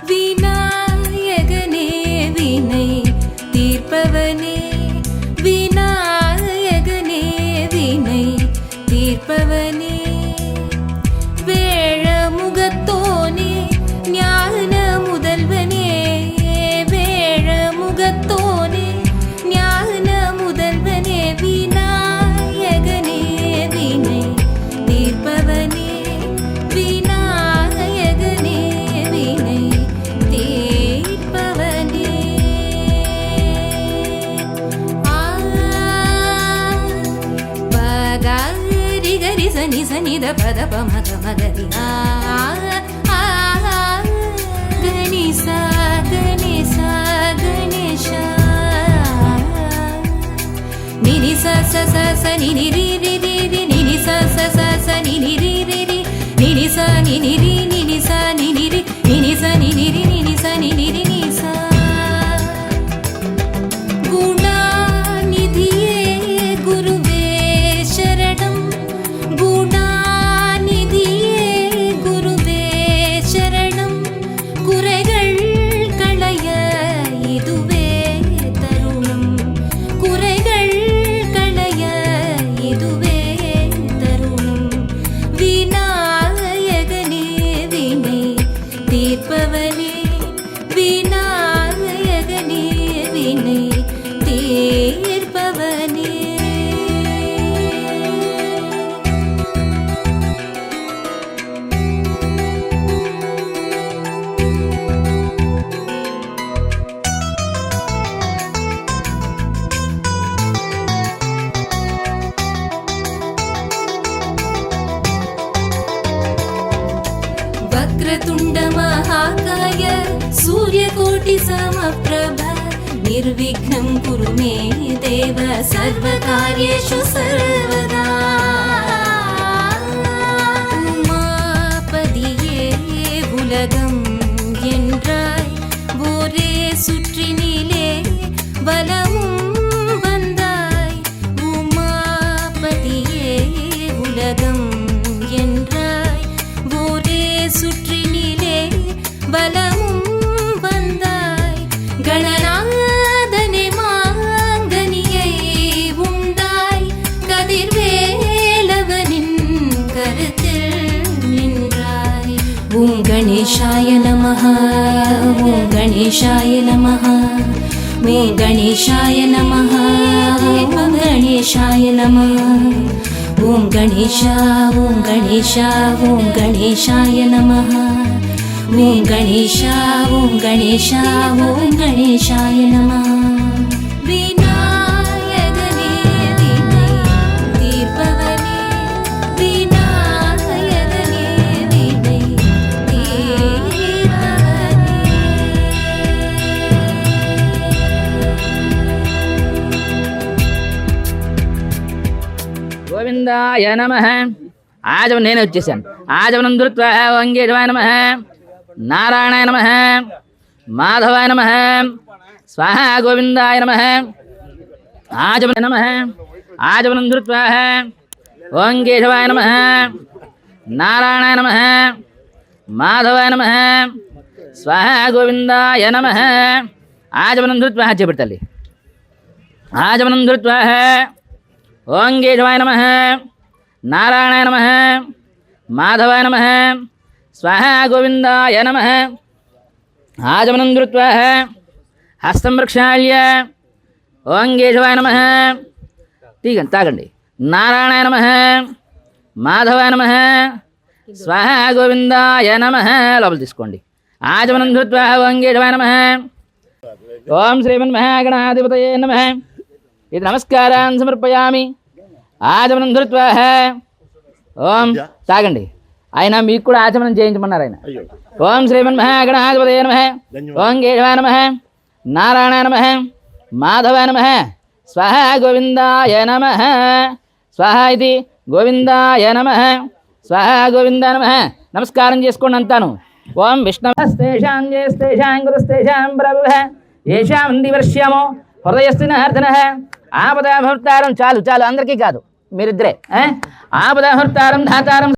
விநாயகனே வினை தீர்ப்பவனே, விநாயகனே வினை தீர்ப்பவனே, வேழமுகத்தோனே ஞான முதல்வனே, வேழமுகத்தோனே ஞான முதல்வனே, விநாயகனே வினை தீர்ப்பவனே, விநாயகனே வினை தீர்ப்பவனே. பகரி கரி சனி சனித பத பமக மகரி கணேசா கணேசா கணேஷா நினி ச ச ச ச நினி ரி ரி ரி ரி நினி ச ச ச ச நினி ரி ரி ரி நினி ச நினி ரி நினி ச நினி ரி நினி ச நினி ரி நினி ச நினி ரி நீ ச. குணாநிதியே குருவே சரணம், குணாநிதியே குருவே சரணம், குறைகள் களைய இதுவே தருணம், குறைகள் களைய இதுவே தருணம், விநாயகனே வினை தீர்ப்பவனே, விநாயகனே வினை தீர்ப்பவனே. वक्रतुण्ड महाकाय सूर्यकोटि समप्रभ निर्विघ्नं कुरु मे देव सर्वकार्येषु सर्वदा. உமாபதியே உலகம் என்றாய், ஒரே சுற்றினிலே வலமும் வந்தாய், உமாபதியே உலகம் என்றாய், ஒரே சுற்றினிலே வலமும் வந்தாய், கணநாதனே மாங்கனியை உண்டாய், கதிர்வேலவனின் கருத்தில் நின்றாய். ஓம் கணேசாய நமஹ, ஓம் கணேசாய நமஹ, ஓம் கணேசாய நமஹ, ஓம் கணேசாய நமஹ, ஓம் கணேஷா ஓம் கணேஷா ஓம் கணேசாய நமஹ, ஓம் கணேஷா ஓம் கணேஷா ஓம் கணேசாய நமஹ. விநாயகனே வினை தீர்ப்பவனே, விநாயகனே வினை தீர்ப்பவனே. గోవిందాయ నమః. ఆజమనం నేనే వచ్చేసాను. ఆజమనం ధృత్వా వంగేశవాయ నమః, నారాయణాయ నమః, మాధవాయ నమః, స్వాహ గోవిందాయ నమః. ఆజమన నమః. ఆజమనం ధృత్వా వంగేశవాయ నమః, నారాయణాయ నమః, మాధవాయ నమః, స్వాహ గోవిందాయ నమః. ఆజమనం ధృత్వా చేపడతల్లి. ఆజమనం ధృత్వా ఓం కేశవాయ నమః, నారాయణాయ నమః, మాధవాయ నమః, స్వాహ గోవిందాయ నమః. ఆజమనం ధృత్వా హస్తం ప్రక్షాళ్య ఓం కేశవాయ నమః. తాగండి. నారాయణాయ నమః, మాధవాయ నమః, స్వాహ గోవిందాయ నమః. లోపల తీసుకోండి. ఆజమనం ధృత్వా ఓం కేశవాయ నమః. ఓం శ్రీమన్మహాగణాధిపతయే నమః. ఇది నమస్కారాన్ని సమర్పయామి. ఆచమనం ధృత్వా ఓం తాగండి. ఆయన మీకు కూడా ఆచమనం చేయించమన్నారు ఆయన. ఓం శ్రీమన్మహాగణాధిపతయే నమః, ఓం కేశవాయ నమః, నారాయణాయ నమః, మాధవాయ నమః, స్వాహ గోవిందాయ నమః. స్వాహ ఇది గోవిందాయ నమః, స్వాహ గోవిందాయ నమః. నమస్కారం చేసుకోండి అంతాను. ఓం విష్ణవస్తేషాం జయస్తేషాం గురుస్తేషాం ప్రభుః ఏషాం దివర్ష్యమో హృదయస్థినహర్ధనః. ఆపదాభర్తారం చాలు చాలు అందరికీ కాదు, మీరిద్దరే. ఆపదాభర్తారం ధాతారం